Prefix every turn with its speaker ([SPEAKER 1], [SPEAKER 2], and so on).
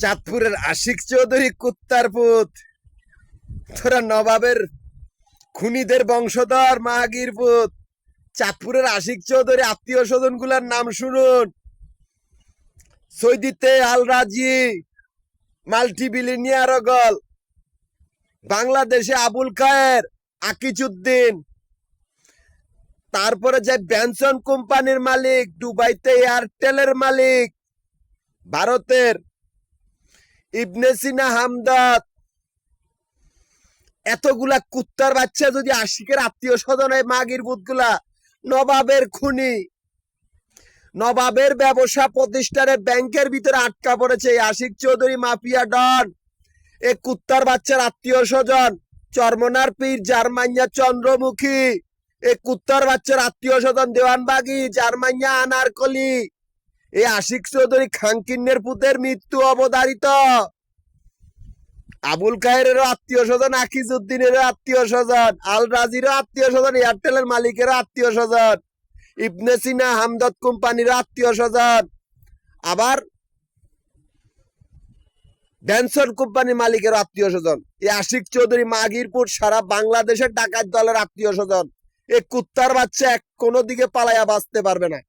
[SPEAKER 1] চাঁদপুরের আশিক চৌধুরী কুত্তার পুত, তোরা নবাবের খুনিদের বংশধর মাহাগীর পুত। চাঁদপুরের আশিক চৌধুরী আত্মীয় স্বজন গুলার নাম শুনুন: সৈদিতে আল রাজি, মাল্টি বিলিনিয়ার গল, বাংলাদেশে আবুল খায়ের, আকিজউদ্দিন, তারপরে যে বেনসন কোম্পানির মালিক, দুবাইতে এয়ারটেলের মালিক, ভারতের ইবনে সিনা হামদত। এতগুলা কুত্তার বাচ্চা যদি আশিকের আত্মীয় স্বজন হয়, মাগির বুথগুলা নবাবের খুনি, নবাবের ব্যবসা প্রতিষ্ঠানে ব্যাংকের ভিতরে আটকা পড়েছে এই আশিক চৌধুরী মাফিয়া ডন। এ কুত্তার বাচ্চার আত্মীয় স্বজন চরমনার পীর, জার্মানিয়া চন্দ্রমুখী। এ কুত্তার বাচ্চার আত্মীয় স্বজন দেওয়ানবাগি, জার্মানিয়া আনারকলি। এই আশিক চৌধুরী খাঙ্কিন্নের পুতের মৃত্যু অবধারিত। আবুল খায়েরেরও আত্মীয় স্বজন, আকিজউদ্দিনেরও আত্মীয় স্বজন, আল রাজিরও আত্মীয় স্বজন, এয়ারটেলের মালিকেরও আত্মীয় স্বজন, ইবনে সিনা হামদত কোম্পানির আত্মীয় স্বজন, আবার ড্যানসন কোম্পানির মালিকের আত্মীয় স্বজন। এই আশিক চৌধুরী মাগিরপুর সারা বাংলাদেশের ডাকাত দলের আত্মীয় স্বজন। এই কুত্তার বাচ্চা কোনো দিকে পালাইয়া বাঁচতে পারবে না।